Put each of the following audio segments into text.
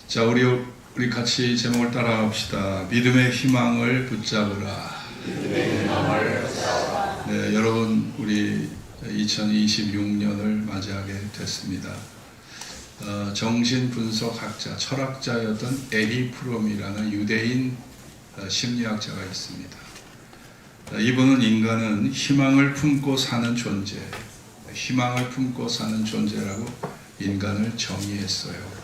자, 우리 같이 제목을 따라합시다. 믿음의 희망을 붙잡으라. 믿음의 희망을 붙잡으라. 네, 여러분, 우리 2026년을 맞이하게 됐습니다. 정신분석학자, 철학자였던 에리 프롬이라는 유대인 심리학자가 있습니다. 이분은 인간은 희망을 품고 사는 존재, 희망을 품고 사는 존재라고 인간을 정의했어요.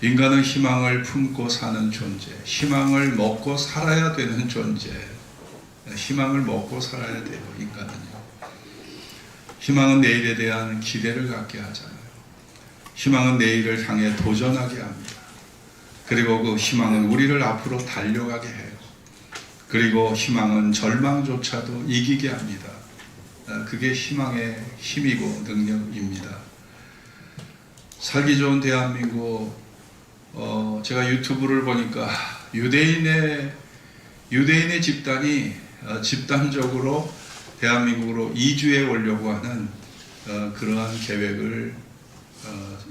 인간은 희망을 품고 사는 존재, 희망을 먹고 살아야 되는 존재, 희망을 먹고 살아야 돼요, 인간은요. 희망은 내일에 대한 기대를 갖게 하잖아요. 희망은 내일을 향해 도전하게 합니다. 그리고 그 희망은 우리를 앞으로 달려가게 해요. 그리고 희망은 절망조차도 이기게 합니다. 그게 희망의 힘이고 능력입니다. 살기 좋은 대한민국, 제가 유튜브를 보니까 유대인의 집단이 집단적으로 대한민국으로 이주해 오려고 하는 그러한 계획을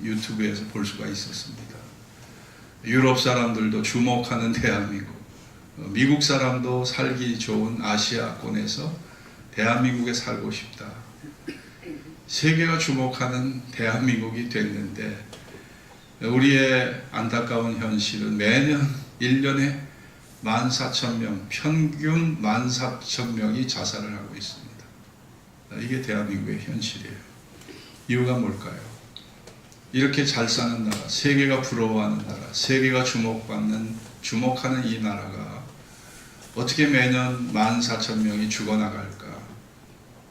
유튜브에서 볼 수가 있었습니다. 유럽 사람들도 주목하는 대한민국, 미국 사람도 살기 좋은 아시아권에서 대한민국에 살고 싶다. 세계가 주목하는 대한민국이 됐는데, 우리의 안타까운 현실은 매년 1년에 14,000명, 평균 14,000명이 자살을 하고 있습니다. 이게 대한민국의 현실이에요. 이유가 뭘까요? 이렇게 잘 사는 나라, 세계가 부러워하는 나라, 세계가 주목하는 이 나라가 어떻게 매년 14,000명이 죽어나갈까?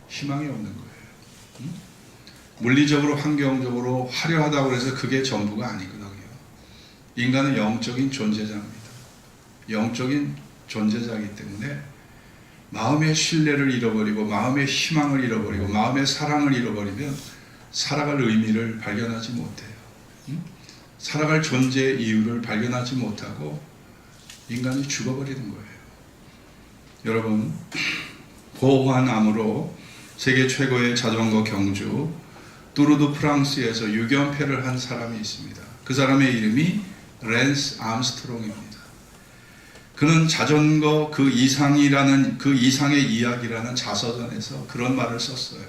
희망이 없는 거예요. 물리적으로, 환경적으로 화려하다고 해서 그게 전부가 아니거든요. 인간은 영적인 존재자입니다. 영적인 존재자이기 때문에 마음의 신뢰를 잃어버리고 마음의 희망을 잃어버리고 마음의 사랑을 잃어버리면 살아갈 의미를 발견하지 못해요. 살아갈 존재의 이유를 발견하지 못하고 인간이 죽어버리는 거예요. 여러분, 고환암으로 세계 최고의 자전거 경주 뚜르드 프랑스에서 6연패를 한 사람이 있습니다. 그 사람의 이름이 랜스 암스트롱입니다. 그는 자전거 그 이상의 이야기라는 자서전에서 그런 말을 썼어요.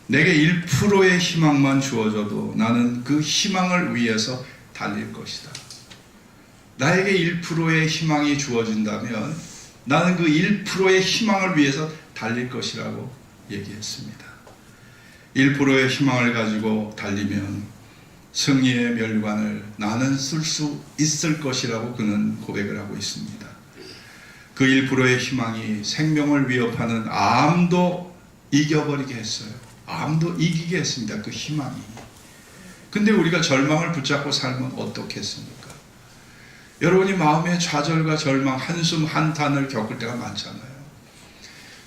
내게 1%의 희망만 주어져도 나는 그 희망을 위해서 달릴 것이다. 나에게 1%의 희망이 주어진다면 나는 그 1%의 희망을 위해서 달릴 것이라고 얘기했습니다. 1%의 희망을 가지고 달리면 승리의 멸관을 나는 쓸 수 있을 것이라고 그는 고백을 하고 있습니다. 그 1%의 희망이 생명을 위협하는 암도 이겨버리게 했어요. 암도 이기게 했습니다. 그 희망이. 근데 우리가 절망을 붙잡고 살면 어떻겠습니까? 여러분이 마음의 좌절과 절망, 한숨, 한탄을 겪을 때가 많잖아요.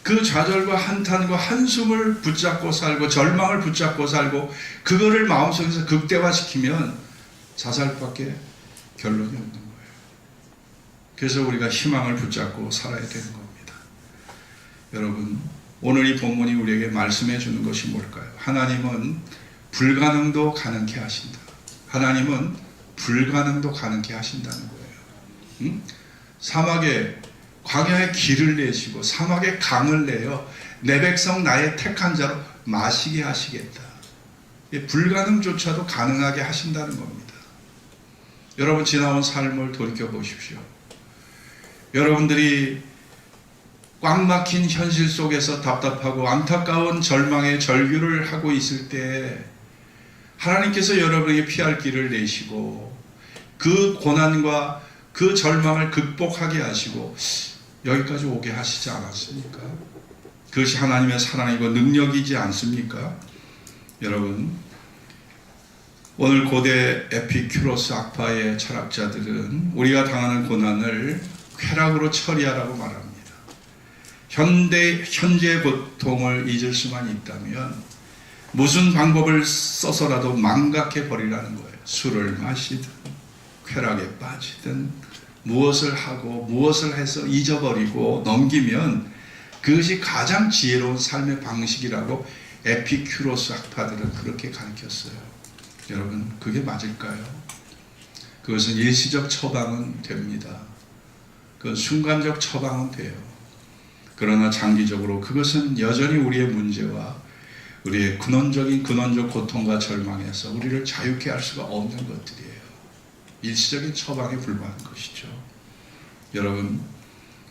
그 좌절과 한탄과 한숨을 붙잡고 살고 절망을 붙잡고 살고 그거를 마음속에서 극대화시키면 자살밖에 결론이 없는 거예요. 그래서 우리가 희망을 붙잡고 살아야 되는 겁니다. 여러분, 오늘 이 본문이 우리에게 말씀해 주는 것이 뭘까요? 하나님은 불가능도 가능케 하신다. 하나님은 불가능도 가능케 하신다는 거예요. 광야에 길을 내시고 사막에 강을 내어 내 백성 나의 택한 자로 마시게 하시겠다. 불가능조차도 가능하게 하신다는 겁니다. 여러분, 지나온 삶을 돌이켜 보십시오. 여러분들이 꽉 막힌 현실 속에서 답답하고 안타까운 절망의 절규를 하고 있을 때 하나님께서 여러분에게 피할 길을 내시고 그 고난과 그 절망을 극복하게 하시고 여기까지 오게 하시지 않았습니까? 그것이 하나님의 사랑이고 능력이지 않습니까? 여러분, 오늘 고대 에피큐로스 학파의 철학자들은 우리가 당하는 고난을 쾌락으로 처리하라고 말합니다. 현재의 고통을 잊을 수만 있다면 무슨 방법을 써서라도 망각해 버리라는 거예요. 술을 마시든 쾌락에 빠지든 무엇을 하고 무엇을 해서 잊어버리고 넘기면 그것이 가장 지혜로운 삶의 방식이라고 에피큐로스 학파들은 그렇게 가르쳤어요. 여러분, 그게 맞을까요? 그것은 일시적 처방은 됩니다. 그 순간적 처방은 돼요. 그러나 장기적으로 그것은 여전히 우리의 문제와 우리의 근원적 고통과 절망에서 우리를 자유케 할 수가 없는 것들이에요. 일시적인 처방에 불과한 것이죠. 여러분,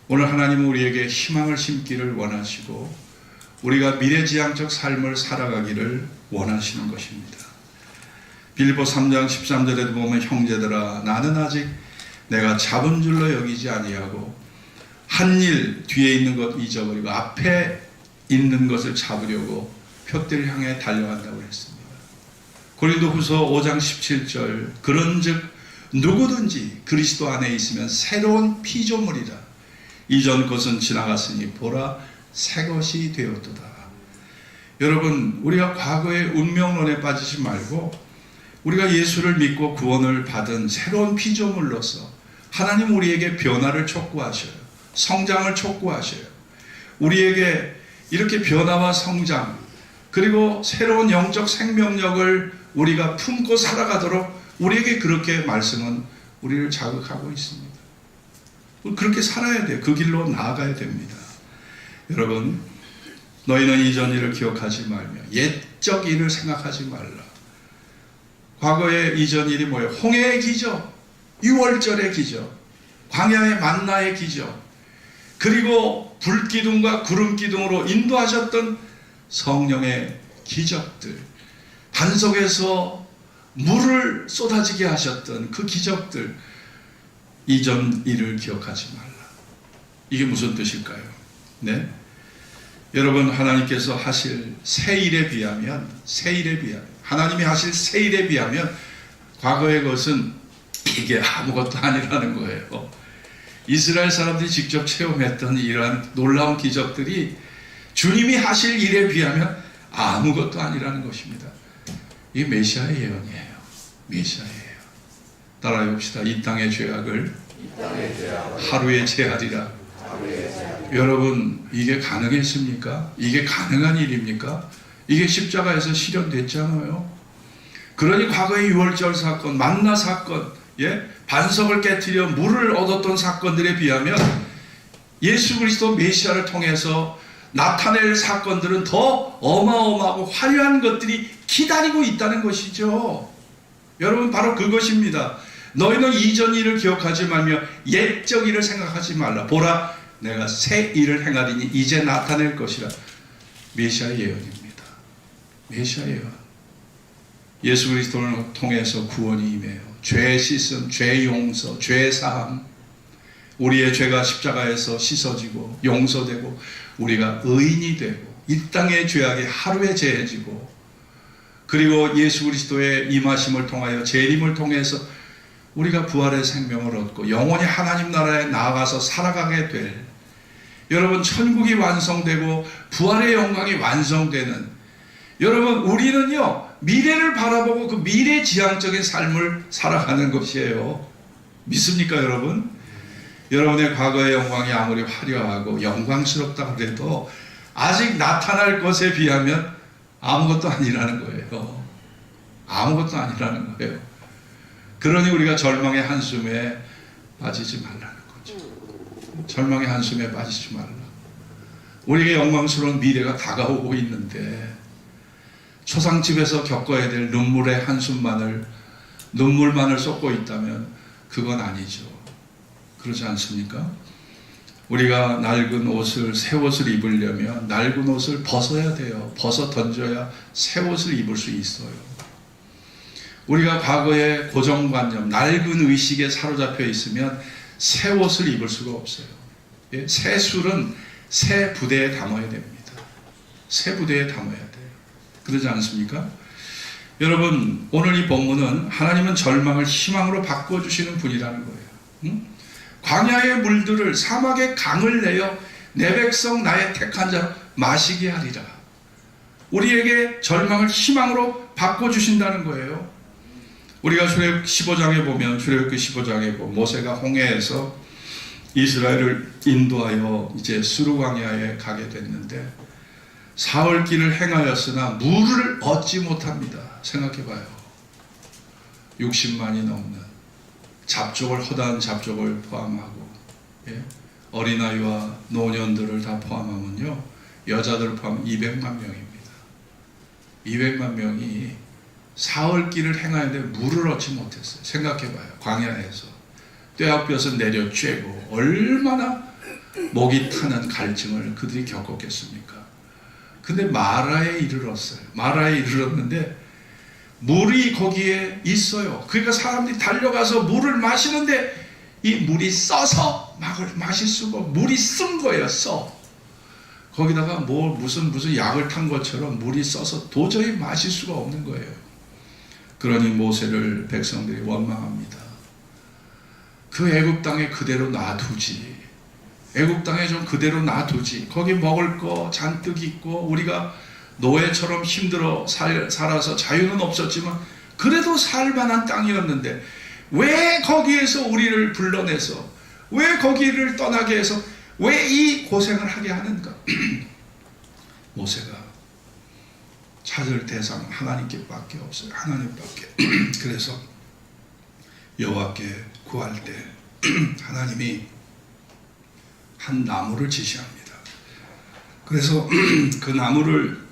오늘 하나님은 우리에게 희망을 심기를 원하시고 우리가 미래지향적 삶을 살아가기를 원하시는 것입니다. 빌립보 3장 13절에도 보면 형제들아 나는 아직 내가 잡은 줄로 여기지 아니하고 한 일 뒤에 있는 것 잊어버리고 앞에 있는 것을 잡으려고 표대를 향해 달려간다고 했습니다. 고린도후서 5장 17절 그런즉 누구든지 그리스도 안에 있으면 새로운 피조물이라 이전 것은 지나갔으니 보라 새 것이 되었도다. 여러분, 우리가 과거의 운명론에 빠지지 말고 우리가 예수를 믿고 구원을 받은 새로운 피조물로서 하나님 우리에게 변화를 촉구하셔요. 성장을 촉구하셔요. 우리에게 이렇게 변화와 성장 그리고 새로운 영적 생명력을 우리가 품고 살아가도록 우리에게 그렇게 말씀은 우리를 자극하고 있습니다. 그렇게 살아야 돼요. 그 길로 나아가야 됩니다. 여러분, 너희는 이전 일을 기억하지 말며 옛적 일을 생각하지 말라. 과거의 이전 일이 뭐예요? 홍해의 기적, 유월절의 기적, 광야의 만나의 기적, 그리고 불기둥과 구름기둥으로 인도하셨던 성령의 기적들, 반석에서 물을 쏟아지게 하셨던 그 기적들, 이전 일을 기억하지 말라. 이게 무슨 뜻일까요? 네? 여러분, 하나님께서 하실 새 일에 비하면 하나님이 하실 새 일에 비하면 과거의 것은 이게 아무것도 아니라는 거예요. 이스라엘 사람들이 직접 체험했던 이러한 놀라운 기적들이 주님이 하실 일에 비하면 아무것도 아니라는 것입니다. 이게 메시아의 예언이에요. 메시아예요. 따라해 봅시다. 이 땅의 죄악을 하루에 제하리라. 여러분, 이게 가능했습니까? 이게 가능한 일입니까? 이게 십자가에서 실현됐잖아요. 그러니 과거의 유월절 사건, 만나 사건, 반석을 깨뜨려 물을 얻었던 사건들에 비하면 예수 그리스도 메시아를 통해서 나타낼 사건들은 더 어마어마하고 화려한 것들이 기다리고 있다는 것이죠. 여러분, 바로 그것입니다. 너희는 이전 일을 기억하지 말며 옛적 일을 생각하지 말라. 보라, 내가 새 일을 행하리니 이제 나타낼 것이라. 메시아의 예언입니다. 메시아의 예언. 예수 그리스도를 통해서 구원이 임해요. 죄 씻음, 죄 용서, 죄 사함. 우리의 죄가 십자가에서 씻어지고 용서되고 우리가 의인이 되고 이 땅의 죄악이 하루에 제해지고 그리고 예수 그리스도의 임하심을 통하여 재림을 통해서 우리가 부활의 생명을 얻고 영원히 하나님 나라에 나아가서 살아가게 될, 여러분, 천국이 완성되고 부활의 영광이 완성되는, 여러분, 우리는요 미래를 바라보고 그 미래지향적인 삶을 살아가는 것이에요. 믿습니까, 여러분? 여러분의 과거의 영광이 아무리 화려하고 영광스럽다 그래도 아직 나타날 것에 비하면 아무것도 아니라는 거예요. 아무것도 아니라는 거예요. 그러니 우리가 절망의 한숨에 빠지지 말라는 거죠. 절망의 한숨에 빠지지 말라. 우리에게 영광스러운 미래가 다가오고 있는데 초상집에서 겪어야 될 눈물의 한숨만을, 눈물만을 쏟고 있다면 그건 아니죠. 그렇지 않습니까? 우리가 낡은 옷을, 새 옷을 입으려면 낡은 옷을 벗어야 돼요. 벗어 던져야 새 옷을 입을 수 있어요. 우리가 과거의 고정관념, 낡은 의식에 사로잡혀 있으면 새 옷을 입을 수가 없어요. 새 술은 새 부대에 담아야 됩니다. 새 부대에 담아야 돼요. 그러지 않습니까? 여러분, 오늘 이 본문은 하나님은 절망을 희망으로 바꿔주시는 분이라는 거예요. 응? 광야의 물들을, 사막의 강을 내어 내 백성 나의 택한 자 마시게 하리라. 우리에게 절망을 희망으로 바꿔주신다는 거예요. 우리가 출애굽 15장에 보면, 출애굽기 15장에 보면 모세가 홍해에서 이스라엘을 인도하여 이제 수르 광야에 가게 됐는데 사흘 길을 행하였으나 물을 얻지 못합니다. 생각해봐요. 60만이 넘는 잡족을 허다한 잡족을 포함하고 어린아이와 노년들을 다 포함하면요 여자들을 포함하면 200만 명입니다. 200만 명이 사흘길을 행하는데 물을 얻지 못했어요. 생각해봐요. 광야에서 떼약볕을 내려 쬐고 얼마나 목이 타는 갈증을 그들이 겪었겠습니까? 근데 마라에 이르렀어요. 마라에 이르렀는데 물이 거기에 있어요. 그러니까 사람들이 달려가서 물을 마시는데 이 물이 써서 마실 수가 없고 물이 쓴 거예요. 거기다가 무슨 약을 탄 것처럼 물이 써서 도저히 마실 수가 없는 거예요. 그러니 모세를 백성들이 원망합니다. 그 애굽 땅에 그대로 놔두지. 애굽 땅에 좀 그대로 놔두지. 거기 먹을 거 잔뜩 있고 우리가 노예처럼 힘들어 살아서 자유는 없었지만 그래도 살만한 땅이었는데 왜 거기에서 우리를 불러내서 왜 거기를 떠나게 해서 왜 이 고생을 하게 하는가? 모세가 찾을 대상 하나님께밖에 없어요. 하나님밖에. 그래서 여호와께 구할 때 하나님이 한 나무를 지시합니다. 그래서 그 나무를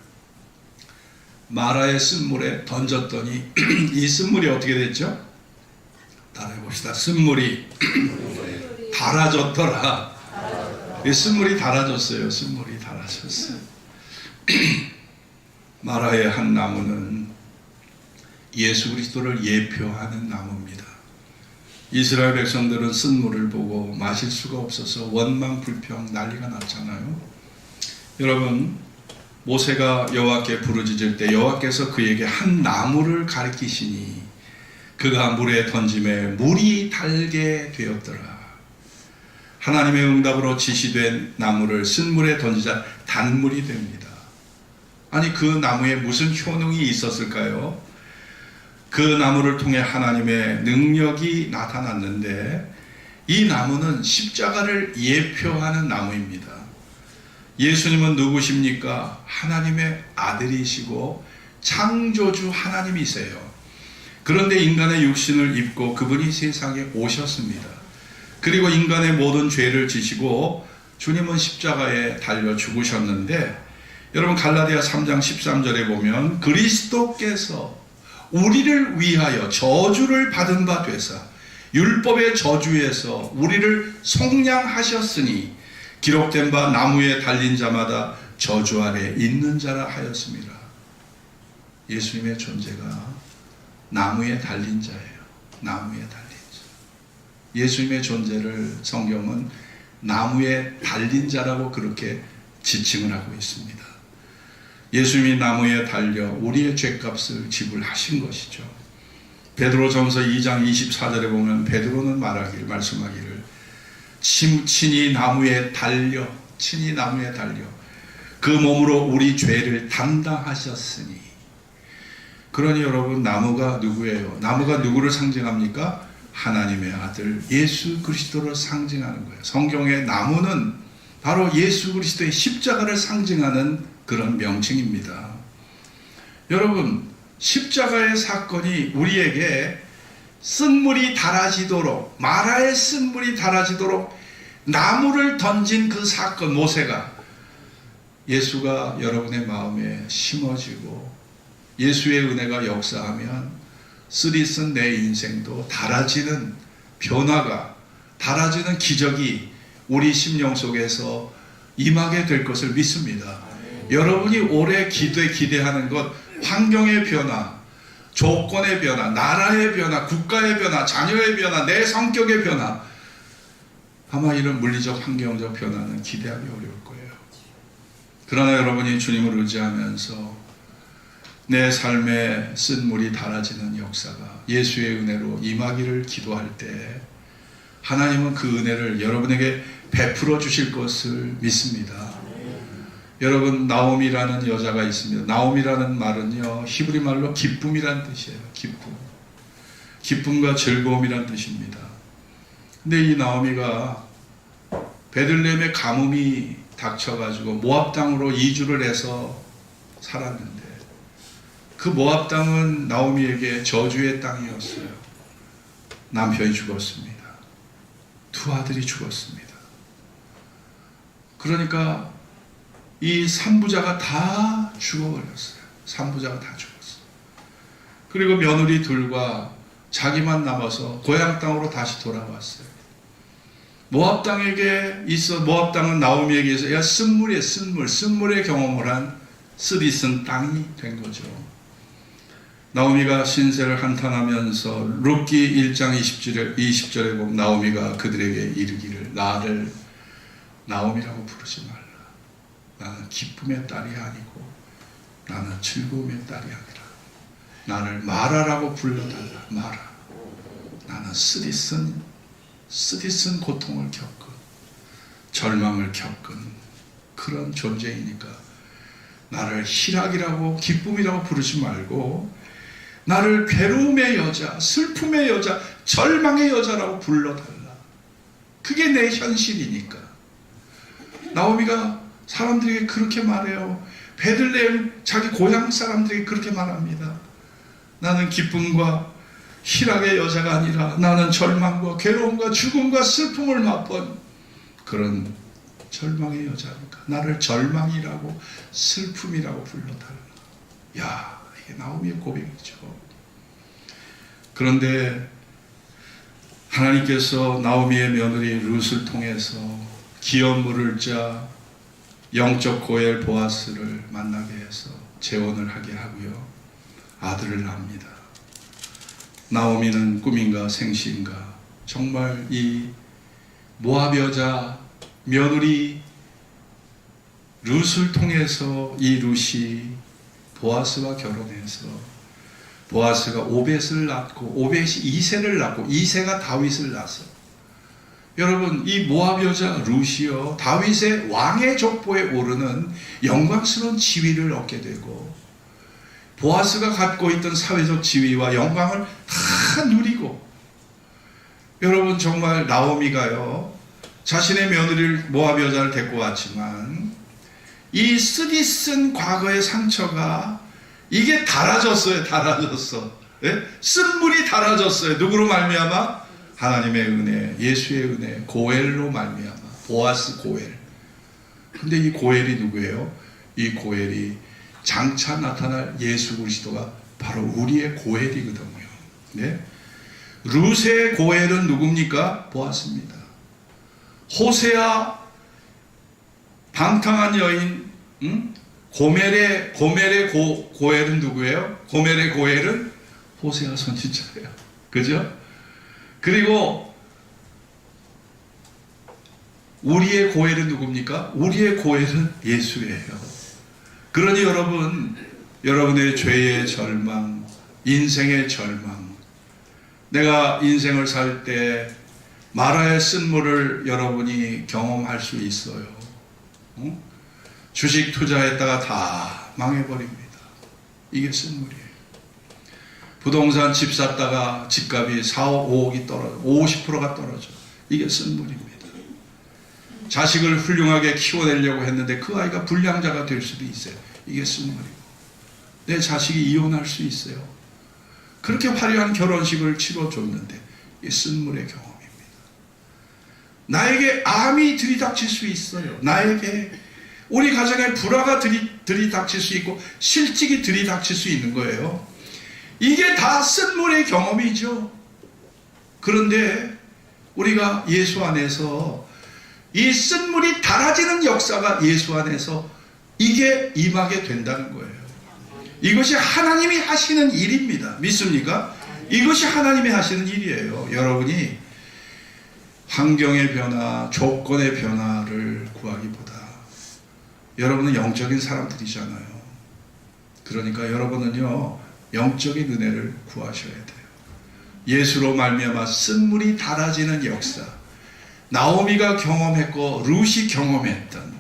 마라의 쓴물에 던졌더니 이 쓴물이 어떻게 됐죠? 따라해 봅시다. 쓴물이 달아졌더라. 이 쓴물이 달아졌어요. 쓴물이 달아졌어요. 마라의 한 나무는 예수 그리스도를 예표하는 나무입니다. 이스라엘 백성들은 쓴물을 보고 마실 수가 없어서 원망 불평 난리가 났잖아요. 여러분, 모세가 여호와께 부르짖을 때 여호와께서 그에게 한 나무를 가리키시니 그가 물에 던짐에 물이 달게 되었더라. 하나님의 응답으로 지시된 나무를 쓴물에 던지자 단물이 됩니다. 아니 그 나무에 무슨 효능이 있었을까요? 그 나무를 통해 하나님의 능력이 나타났는데 이 나무는 십자가를 예표하는 나무입니다. 예수님은 누구십니까? 하나님의 아들이시고 창조주 하나님이세요. 그런데 인간의 육신을 입고 그분이 세상에 오셨습니다. 그리고 인간의 모든 죄를 지시고 주님은 십자가에 달려 죽으셨는데 여러분 갈라디아 3장 13절에 보면 그리스도께서 우리를 위하여 저주를 받은 바 되사 율법의 저주에서 우리를 속량하셨으니 기록된 바 나무에 달린 자마다 저주 아래 있는 자라 하였습니다. 예수님의 존재가 나무에 달린 자예요. 나무에 달린 자. 예수님의 존재를 성경은 나무에 달린 자라고 그렇게 지칭을 하고 있습니다. 예수님이 나무에 달려 우리의 죄값을 지불하신 것이죠. 베드로전서 2장 24절에 보면 베드로는 말씀하기를 친히 나무에 달려 그 몸으로 우리 죄를 담당하셨으니. 그러니 여러분 나무가 누구예요? 나무가 누구를 상징합니까? 하나님의 아들 예수 그리스도를 상징하는 거예요. 성경의 나무는 바로 예수 그리스도의 십자가를 상징하는 그런 명칭입니다. 여러분 십자가의 사건이 우리에게 쓴물이 달아지도록 마라의 쓴물이 달아지도록 나무를 던진 그 사건 모세가 예수가 여러분의 마음에 심어지고 예수의 은혜가 역사하면 쓰리쓴 내 인생도 달아지는 변화가 달아지는 기적이 우리 심령 속에서 임하게 될 것을 믿습니다. 여러분이 올해 기대하는 것 환경의 변화, 조건의 변화, 나라의 변화, 국가의 변화, 자녀의 변화, 내 성격의 변화 아마 이런 물리적 환경적 변화는 기대하기 어려울 거예요. 그러나 여러분이 주님을 의지하면서 내 삶에 쓴물이 달아지는 역사가 예수의 은혜로 임하기를 기도할 때 하나님은 그 은혜를 여러분에게 베풀어 주실 것을 믿습니다. 여러분 나오미라는 여자가 있습니다. 나오미라는 말은요 히브리 말로 기쁨이란 뜻이에요. 기쁨과 즐거움이란 뜻입니다. 근데 이 나오미가 베들레헴에 가뭄이 닥쳐가지고 모압 땅으로 이주를 해서 살았는데 그 모압 땅은 나오미에게 저주의 땅이었어요. 남편이 죽었습니다. 두 아들이 죽었습니다. 그러니까 이 3부자가 다 죽어버렸어요. 3부자가 다 죽었어요. 그리고 며느리 둘과 자기만 남아서 고향 땅으로 다시 돌아왔어요. 모압 땅은 나오미에게 있어 쓴물의 경험을 한 쓰디쓴 땅이 된 거죠. 나오미가 신세를 한탄하면서 룻기 1장 20절에 보면 나오미가 그들에게 이르기를 나를 나오미라고 부르지 말라. 나는 기쁨의 딸이 아니고 나는 즐거움의 딸이 아니라 나를 마라라고 불러달라. 마라. 나는 쓰디쓴 고통을 겪은, 절망을 겪은 그런 존재이니까 나를 희락이라고, 기쁨이라고 부르지 말고 나를 괴로움의 여자, 슬픔의 여자, 절망의 여자라고 불러달라. 그게 내 현실이니까. 나오미가 사람들에게 그렇게 말해요. 베들레헴 자기 고향 사람들에게 그렇게 말합니다. 나는 기쁨과 희락의 여자가 아니라 나는 절망과 괴로움과 죽음과 슬픔을 맛본 그런 절망의 여자니까 나를 절망이라고 슬픔이라고 불러달라. 야, 이게 나오미의 고백이죠. 그런데 하나님께서 나오미의 며느리 룻을 통해서 기업 물을 자 영적 고엘 보아스를 만나게 해서 재혼을 하게 하고요. 아들을 낳습니다. 나오미는 꿈인가 생시인가 정말 이 모압 여자 며느리 룻을 통해서 이 룻이 보아스와 결혼해서 보아스가 오벳을 낳고 오벳이 이새를 낳고 이새가 다윗을 낳아서 여러분 이 모압 여자 룻이요 다윗의 왕의 족보에 오르는 영광스러운 지위를 얻게 되고 보아스가 갖고 있던 사회적 지위와 영광을 다 누리고 여러분 정말 나오미가요 자신의 며느리를 모압 여자를 데리고 왔지만 이 쓰디쓴 과거의 상처가 이게 달아졌어요. 예? 쓴물이 달아졌어요. 누구로 말미암아? 하나님의 은혜, 예수의 은혜, 고엘로 말미암아. 보아스 고엘. 근데 이 고엘이 누구예요? 이 고엘이 장차 나타날 예수 그리스도가 바로 우리의 고엘이거든요. 네? 룻의 고엘은 누굽니까? 보아스입니다. 호세아 방탕한 여인 고멜의 고엘은 누구예요? 고멜의 고엘은 호세아 선지자예요. 그죠? 그리고 우리의 고엘은 누굽니까? 우리의 고엘은 예수예요. 그러니 여러분의 죄의 절망, 인생의 절망, 내가 인생을 살 때 마라의 쓴물을 여러분이 경험할 수 있어요. 주식 투자했다가 다 망해버립니다. 이게 쓴물이에요. 부동산 집 샀다가 집값이 4억, 5억이 떨어져 50%가 떨어져. 이게 쓴물입니다. 자식을 훌륭하게 키워내려고 했는데 그 아이가 불량자가 될 수도 있어요. 이게 쓴물이고 내 자식이 이혼할 수 있어요. 그렇게 화려한 결혼식을 치러줬는데 이게 쓴물의 경험입니다. 나에게 암이 들이닥칠 수 있어요. 나에게 우리 가정에 불화가 들이닥칠 수 있고 실직이 들이닥칠 수 있는 거예요. 이게 다 쓴물의 경험이죠. 그런데 우리가 예수 안에서 이 쓴물이 달아지는 역사가 예수 안에서 이게 임하게 된다는 거예요. 이것이 하나님이 하시는 일입니다. 믿습니까? 이것이 하나님이 하시는 일이에요. 여러분이 환경의 변화, 조건의 변화를 구하기보다 여러분은 영적인 사람들이잖아요. 그러니까 여러분은요 영적인 은혜를 구하셔야 돼요. 예수로 말미암아 쓴물이 달아지는 역사, 나오미가 경험했고 룻이 경험했던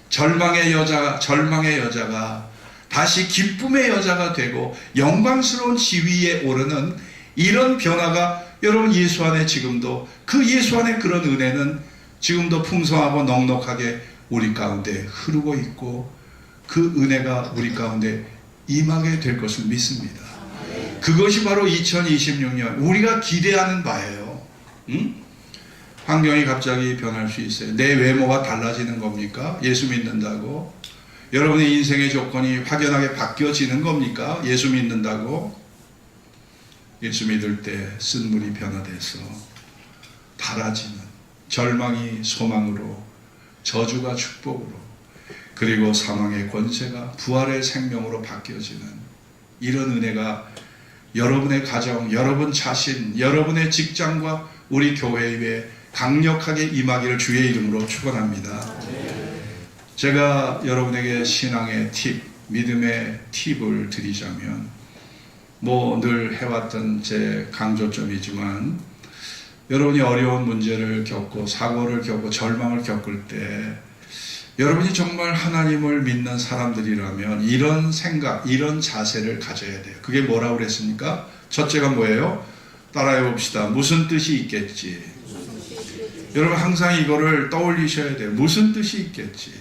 절망의 여자가 다시 기쁨의 여자가 되고 영광스러운 지위에 오르는 이런 변화가 여러분 예수 안에 지금도 그 예수 안에 그런 은혜는 지금도 풍성하고 넉넉하게 우리 가운데 흐르고 있고 그 은혜가 우리 가운데 임하게 될 것을 믿습니다. 그것이 바로 2026년 우리가 기대하는 바예요. 응? 환경이 갑자기 변할 수 있어요. 내 외모가 달라지는 겁니까? 예수 믿는다고? 여러분의 인생의 조건이 확연하게 바뀌어지는 겁니까? 예수 믿는다고? 예수 믿을 때 쓴물이 변화돼서 달아지는, 절망이 소망으로, 저주가 축복으로, 그리고 사망의 권세가 부활의 생명으로 바뀌어지는 이런 은혜가 여러분의 가정, 여러분 자신, 여러분의 직장과 우리 교회 위에 강력하게 임하기를 주의 이름으로 축원합니다. 제가 여러분에게 신앙의 팁, 믿음의 팁을 드리자면 늘 해왔던 제 강조점이지만 여러분이 어려운 문제를 겪고 사고를 겪고 절망을 겪을 때 여러분이 정말 하나님을 믿는 사람들이라면 이런 생각, 이런 자세를 가져야 돼요. 그게 뭐라고 그랬습니까? 첫째가 뭐예요? 따라해 봅시다. 무슨 뜻이 있겠지? 여러분 항상 이거를 떠올리셔야 돼요. 무슨 뜻이 있겠지?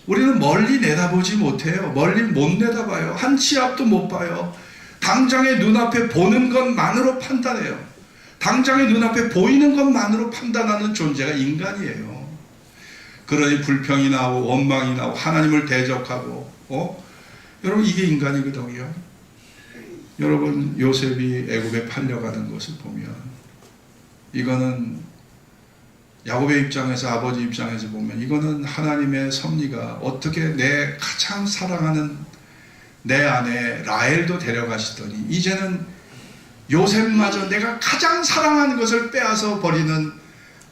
우리는 멀리 내다보지 못해요. 멀리 못 내다봐요. 한 치 앞도 못 봐요. 당장의 눈앞에 보는 것만으로 판단해요. 당장의 눈앞에 보이는 것만으로 판단하는 존재가 인간이에요. 그러니 불평이 나오고 원망이 나오고 하나님을 대적하고 여러분 이게 인간이거든요. 여러분 요셉이 애굽에 팔려가는 것을 보면 이거는 야곱의 입장에서, 아버지 입장에서 보면 이거는 하나님의 섭리가 어떻게 내 가장 사랑하는 내 아내 라헬도 데려가시더니 이제는 요셉마저 내가 가장 사랑하는 것을 빼앗아 버리는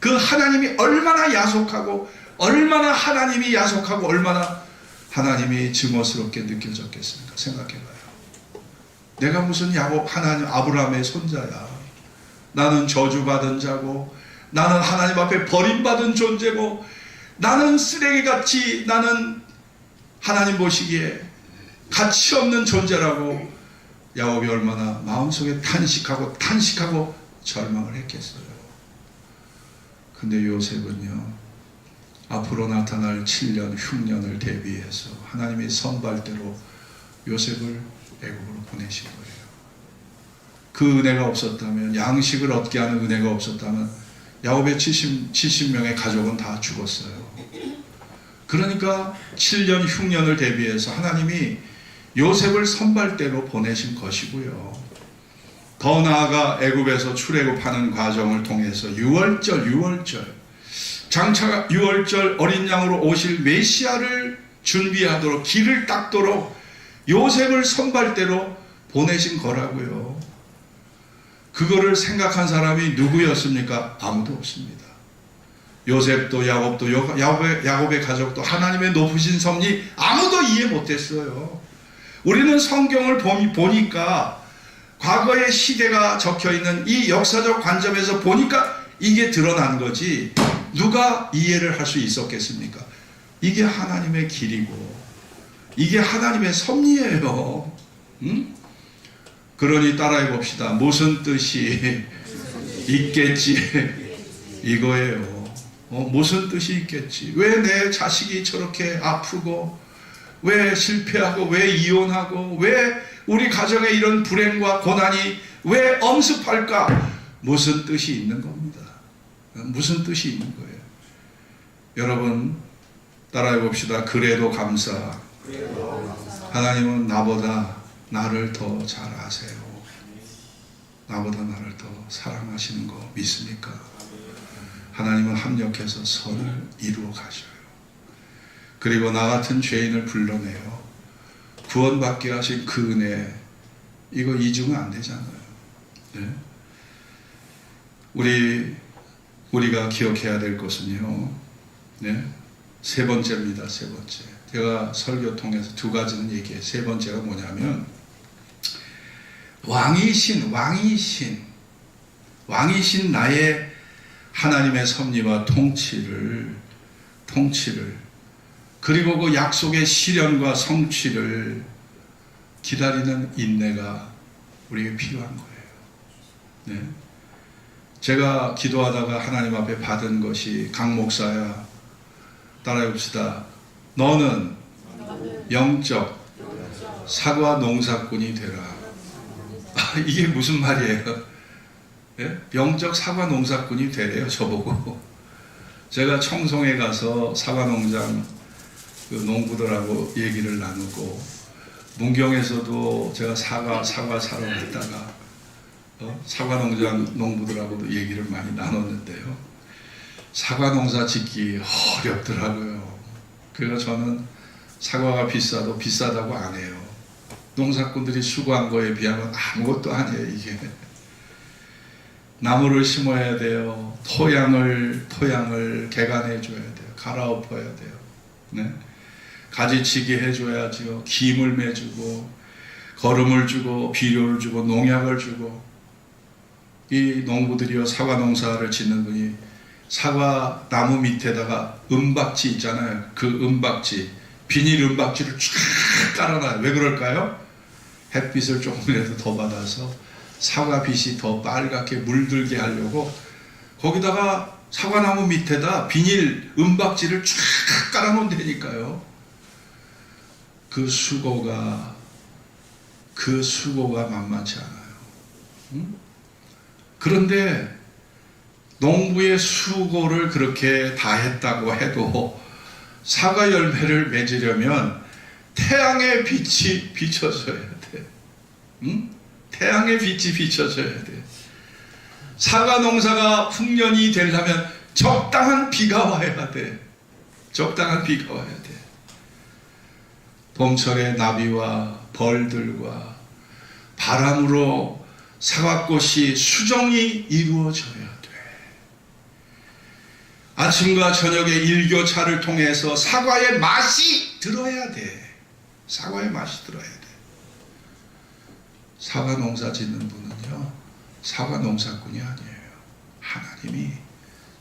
그 하나님이 얼마나 야속하고 얼마나 하나님이 야속하고 얼마나 하나님이 증오스럽게 느껴졌겠습니까? 생각해봐요. 내가 무슨 하나님 아브라함의 손자야. 나는 저주받은 자고 나는 하나님 앞에 버림받은 존재고 나는 쓰레기같이 나는 하나님 보시기에 가치 없는 존재라고 야곱이 얼마나 마음속에 탄식하고 절망을 했겠어요. 근데 요셉은요, 앞으로 나타날 7년 흉년을 대비해서 하나님의 선발대로 요셉을 애굽으로 보내신 거예요. 그 은혜가 없었다면, 양식을 얻게 하는 은혜가 없었다면 야곱의 70명의 가족은 다 죽었어요. 그러니까 7년 흉년을 대비해서 하나님이 요셉을 선발대로 보내신 것이고요. 더 나아가 애굽에서 출애굽하는 과정을 통해서 장차 6월절 어린 양으로 오실 메시아를 준비하도록 길을 닦도록 요셉을 선발대로 보내신 거라고요. 그거를 생각한 사람이 누구였습니까? 아무도 없습니다. 요셉도 야곱도 야곱의 가족도 하나님의 높으신 섭리 아무도 이해 못했어요. 우리는 성경을 보니까 과거의 시대가 적혀있는 이 역사적 관점에서 보니까 이게 드러난 거지 누가 이해를 할 수 있었겠습니까? 이게 하나님의 길이고 이게 하나님의 섭리예요. 응? 그러니 따라해 봅시다. 무슨 뜻이 있겠지 이거예요. 무슨 뜻이 있겠지. 왜 내 자식이 저렇게 아프고 왜 실패하고 왜 이혼하고 왜 우리 가정에 이런 불행과 고난이 왜 엄습할까? 무슨 뜻이 있는 겁니다. 무슨 뜻이 있는 거예요. 여러분 따라해 봅시다. 그래도 감사. 하나님은 나보다 나를 더 잘 아세요. 나보다 나를 더 사랑하시는 거 믿습니까? 하나님은 합력해서 선을 이루어 가셔요. 그리고 나 같은 죄인을 불러내요. 구원받게 하신 그 은혜, 이거 잊으면 안 되잖아요. 네? 우리가 기억해야 될 것은요, 네? 세 번째입니다. 세 번째. 제가 설교 통해서 두 가지는 얘기해요. 세 번째가 뭐냐면 왕이신 나의 하나님의 섭리와 통치를 그리고 그 약속의 실현과 성취를 기다리는 인내가 우리에게 필요한 거예요. 네? 제가 기도하다가 하나님 앞에 받은 것이 강 목사야, 따라해 봅시다. 너는 영적 사과 농사꾼이 되라. 이게 무슨 말이에요? 예? 영적 사과 농사꾼이 되래요, 저보고. 제가 청송에 가서 사과 농장 그 농부들하고 얘기를 나누고, 문경에서도 제가 사과 사러 갔다가 사과 농장 농부들하고도 얘기를 많이 나눴는데요. 사과 농사 짓기 어렵더라고요. 그래서 저는 사과가 비싸도 비싸다고 안 해요. 농사꾼들이 수고한 거에 비하면 아무것도 아니에요, 이게. 나무를 심어야 돼요. 토양을 개간해 줘야 돼요. 갈아엎어야 돼요. 네? 가지치기 해줘야죠. 김을 매주고, 거름을 주고, 비료를 주고, 농약을 주고. 이 농부들이요, 사과 농사를 짓는 분이 사과 나무 밑에다가 은박지 있잖아요. 그 은박지, 비닐 은박지를 쫙 깔아놔요. 왜 그럴까요? 햇빛을 조금이라도 더 받아서 사과 빛이 더 빨갛게 물들게 하려고 거기다가 사과나무 밑에다 비닐 은박지를 쫙 깔아놓는다니까요. 그 수고가 만만치 않아요. 응? 그런데 농부의 수고를 그렇게 다 했다고 해도 사과 열매를 맺으려면 태양의 빛이 비춰져야 돼. 응? 태양의 빛이 비춰져야 돼. 사과 농사가 풍년이 되려면 적당한 비가 와야 돼. 적당한 비가 와야 돼. 봄철에 나비와 벌들과 바람으로 사과꽃이 수정이 이루어져야 돼. 아침과 저녁에 일교차를 통해서 사과의 맛이 들어야 돼. 사과의 맛이 들어야 돼. 사과 농사 짓는 분은요, 사과 농사꾼이 아니에요. 하나님이.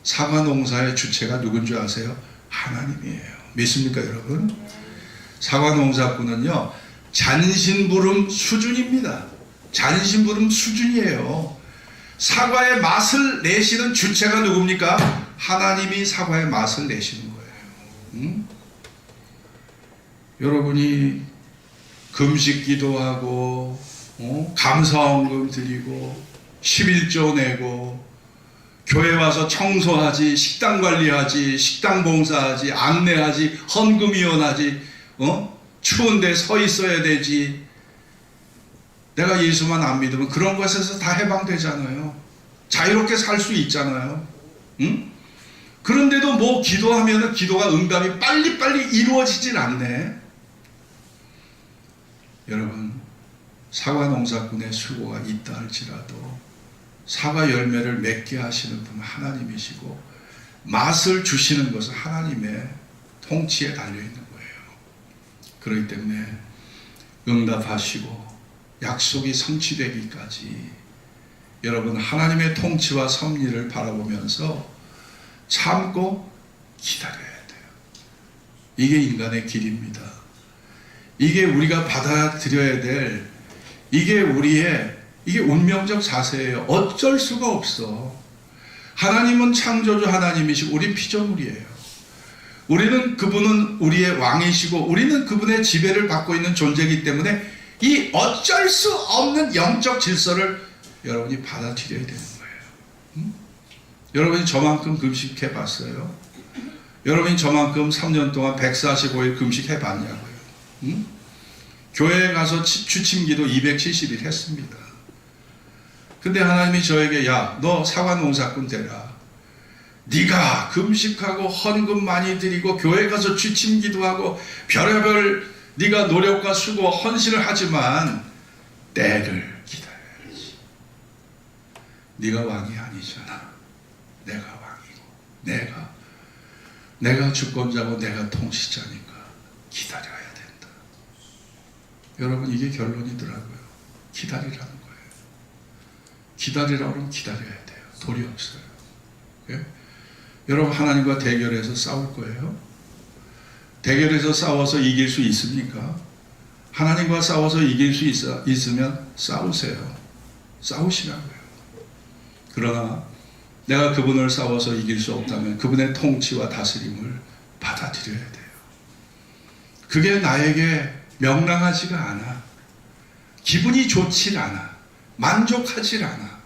사과 농사의 주체가 누군 줄 아세요? 하나님이에요. 믿습니까, 여러분? 사과 농사꾼은요, 잔심부름 수준입니다. 잔심부름 수준이에요. 사과의 맛을 내시는 주체가 누굽니까? 하나님이 사과의 맛을 내시는 거예요. 응? 여러분이 금식 기도하고 감사헌금 드리고 11조 내고 교회 와서 청소하지, 식당 관리하지, 식당 봉사하지, 안내하지, 헌금위원하지, 추운데 서 있어야 되지. 내가 예수만 안 믿으면 그런 것에서 다 해방되잖아요. 자유롭게 살 수 있잖아요. 응? 그런데도 뭐 기도하면 기도가 응답이 빨리빨리 이루어지질 않네. 여러분, 사과 농사꾼의 수고가 있다 할지라도 사과 열매를 맺게 하시는 분은 하나님이시고 맛을 주시는 것은 하나님의 통치에 달려있는 거예요. 그렇기 때문에 응답하시고 약속이 성취되기까지 여러분 하나님의 통치와 섭리를 바라보면서 참고 기다려야 돼요. 이게 인간의 길입니다. 이게 우리가 받아들여야 될, 이게 운명적 자세예요. 어쩔 수가 없어. 하나님은 창조주 하나님이시고 우리 피조물이에요. 그분은 우리의 왕이시고 우리는 그분의 지배를 받고 있는 존재이기 때문에 이 어쩔 수 없는 영적 질서를 여러분이 받아들여야 되는 거예요. 응? 여러분이 저만큼 금식해 봤어요? 여러분이 저만큼 3년 동안 145일 금식해 봤냐고요? 응? 교회에 가서 추침기도 270일 했습니다. 근데 하나님이 저에게 야, 너 사과 농사꾼 되라. 네가 금식하고 헌금 많이 드리고 교회 가서 추침기도 하고 별의별 네가 노력과 수고 헌신을 하지만 때를 기다려야지. 네가 왕이 아니잖아. 내가 왕이고 내가 주권자고 내가 통치자니까 기다려야 된다. 여러분 이게 결론이더라고요. 기다리라는 거예요. 기다리라고 하면 기다려야 돼요. 도리 없어요. 예? 여러분 하나님과 대결해서 싸울 거예요? 대결해서 싸워서 이길 수 있습니까? 하나님과 싸워서 이길 수 있으면 싸우세요. 싸우시라고요. 그러나 내가 그분을 싸워서 이길 수 없다면 그분의 통치와 다스림을 받아들여야 돼요. 그게 나에게 명랑하지가 않아. 기분이 좋질 않아. 만족하지 않아.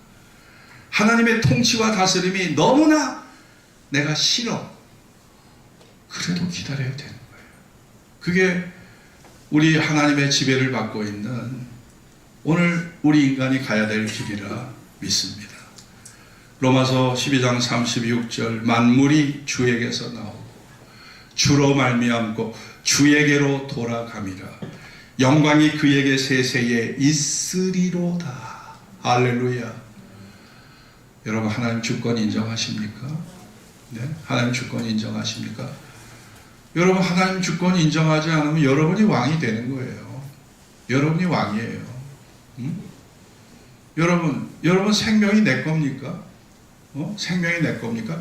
하나님의 통치와 다스림이 너무나 내가 싫어. 그래도 기다려야 되는 거예요. 그게 우리 하나님의 지배를 받고 있는 오늘 우리 인간이 가야 될 길이라 믿습니다. 로마서 12장 36절 만물이 주에게서 나오고 주로 말미암고 주에게로 돌아감이라 영광이 그에게 세세에 있으리로다. 할렐루야. 여러분 하나님 주권 인정하십니까? 네? 하나님 주권 인정하십니까? 여러분 하나님 주권 인정하지 않으면 여러분이 왕이 되는 거예요. 여러분이 왕이에요. 여러분 생명이 내 겁니까? 생명이 내 겁니까?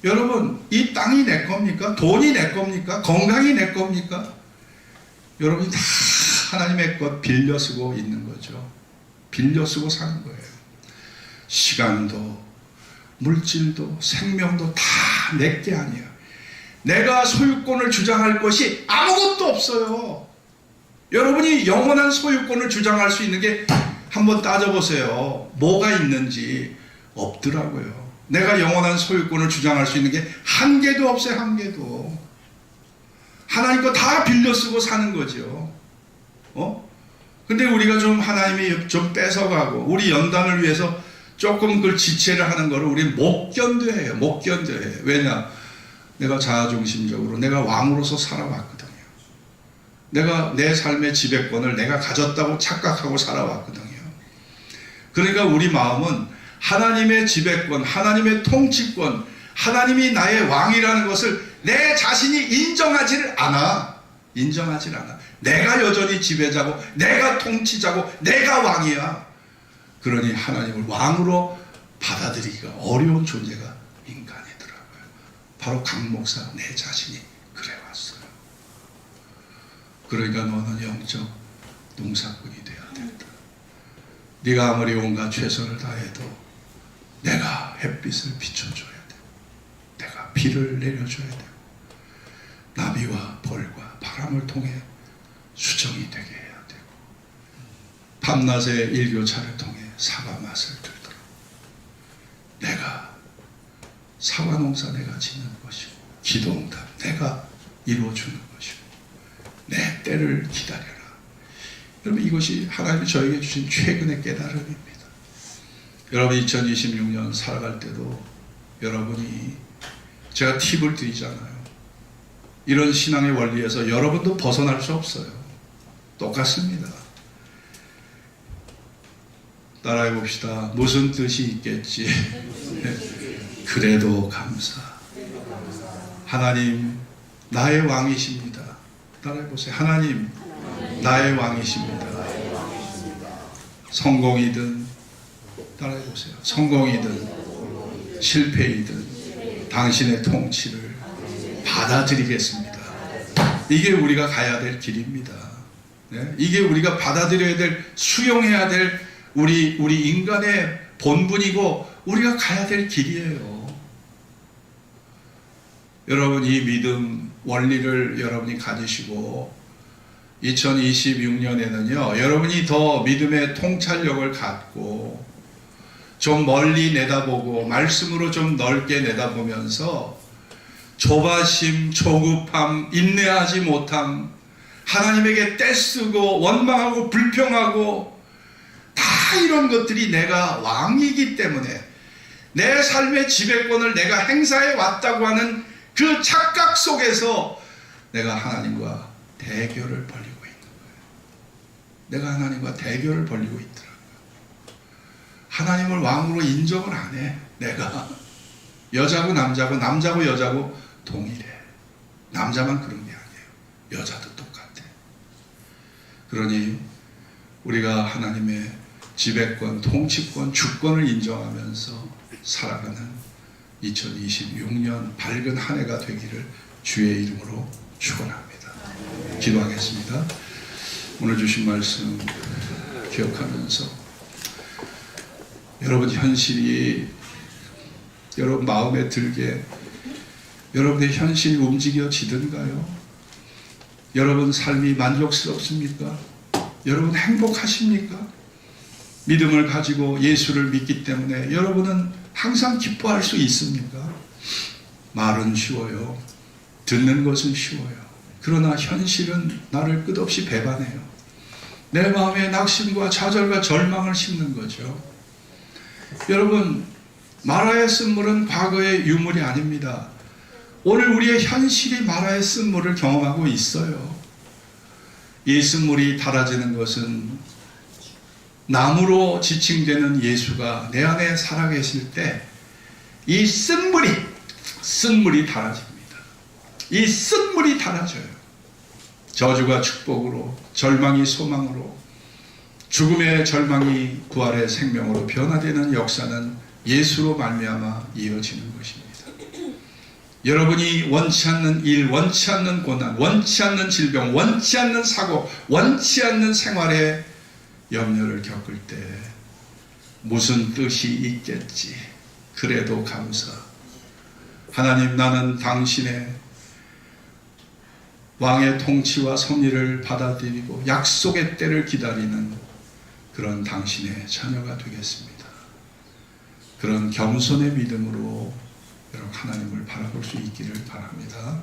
여러분 이 땅이 내 겁니까? 돈이 내 겁니까? 건강이 내 겁니까? 여러분이 다 하나님의 것 빌려 쓰고 있는 거죠. 빌려 쓰고 사는 거예요. 시간도 물질도 생명도 다 내게 아니야. 내가 소유권을 주장할 것이 아무것도 없어요. 여러분이 영원한 소유권을 주장할 수 있는 게 한번 따져보세요. 뭐가 있는지. 없더라고요. 내가 영원한 소유권을 주장할 수 있는 게 한 개도 없어요. 한 개도. 하나님 거 다 빌려 쓰고 사는 거죠. 근데 우리가 좀 하나님이 좀 뺏어가고 우리 연단을 위해서 조금 그걸 지체를 하는 거를 우리는 못 견뎌해요. 못 견뎌해요. 왜냐? 내가 자아중심적으로 내가 왕으로서 살아왔거든요. 내가 내 삶의 지배권을 내가 가졌다고 착각하고 살아왔거든요. 그러니까 우리 마음은 하나님의 지배권, 하나님의 통치권, 하나님이 나의 왕이라는 것을 내 자신이 인정하지를 않아. 인정하지를 않아. 내가 여전히 지배자고 내가 통치자고 내가 왕이야. 그러니 하나님을 왕으로 받아들이기가 어려운 존재가 인간이더라고요. 바로 강 목사 내 자신이 그래왔어요. 그러니까 너는 영적 농사꾼이 돼야 된다. 네가 아무리 온갖 최선을 다해도 내가 햇빛을 비춰줘야 돼. 내가 비를 내려줘야 돼. 나비와 벌과 바람을 통해 수정이 되게 해야 되고 밤낮의 일교차를 통해 사과 맛을 들도록 내가 사과 농사 내가 짓는 것이고 기도응답 내가 이루어주는 것이고 내 때를 기다려라. 여러분 이것이 하나님이 저에게 주신 최근의 깨달음입니다. 여러분 2026년 살아갈 때도 여러분이 제가 팁을 드리잖아요. 이런 신앙의 원리에서 여러분도 벗어날 수 없어요. 똑같습니다. 따라해 봅시다. 무슨 뜻이 있겠지? 그래도 감사. 하나님 나의 왕이십니다. 따라해 보세요. 하나님 나의 왕이십니다. 성공이든 따라해 보세요. 성공이든 실패이든 당신의 통치를 받아들이겠습니다. 이게 우리가 가야 될 길입니다. 네? 이게 우리가 받아들여야 될, 수용해야 될 우리 인간의 본분이고 우리가 가야 될 길이에요. 여러분 이 믿음 원리를 여러분이 가지시고 2026년에는요 여러분이 더 믿음의 통찰력을 갖고 좀 멀리 내다보고 말씀으로 좀 넓게 내다보면서 조바심, 조급함, 인내하지 못함, 하나님에게 떼쓰고 원망하고 불평하고 다 이런 것들이 내가 왕이기 때문에 내 삶의 지배권을 내가 행사해 왔다고 하는 그 착각 속에서 내가 하나님과 대결을 벌이고 있는 거예요. 내가 하나님과 대결을 벌이고 있더라고요. 하나님을 왕으로 인정을 안 해. 내가 여자고 남자고 남자고 여자고 동일해. 남자만 그런 게 아니에요. 여자도 똑같아. 그러니 우리가 하나님의 지배권, 통치권, 주권을 인정하면서 살아가는 2026년 밝은 한 해가 되기를 주의 이름으로 축원합니다. 기도하겠습니다. 오늘 주신 말씀 기억하면서 여러분 현실이 여러분 마음에 들게 여러분의 현실이 움직여지던가요? 여러분 삶이 만족스럽습니까? 여러분 행복하십니까? 믿음을 가지고 예수를 믿기 때문에 여러분은 항상 기뻐할 수 있습니까? 말은 쉬워요. 듣는 것은 쉬워요. 그러나 현실은 나를 끝없이 배반해요. 내 마음에 낙심과 좌절과 절망을 심는 거죠. 여러분, 마라의 쓴물은 과거의 유물이 아닙니다. 오늘 우리의 현실이 마라의 쓴물을 경험하고 있어요. 이 쓴물이 달아지는 것은 나무로 지칭되는 예수가 내 안에 살아계실 때 이 쓴물이 달아집니다. 이 쓴물이 달아져요. 저주가 축복으로, 절망이 소망으로, 죽음의 절망이 부활의 생명으로 변화되는 역사는 예수로 말미암아 이어지는 것입니다. 여러분이 원치 않는 일, 원치 않는 고난, 원치 않는 질병, 원치 않는 사고, 원치 않는 생활의 염려를 겪을 때 무슨 뜻이 있겠지. 그래도 감사. 하나님, 나는 당신의 왕의 통치와 섭리를 받아들이고 약속의 때를 기다리는 그런 당신의 자녀가 되겠습니다. 그런 겸손의 믿음으로 여러분 하나님을 바라볼 수 있기를 바랍니다.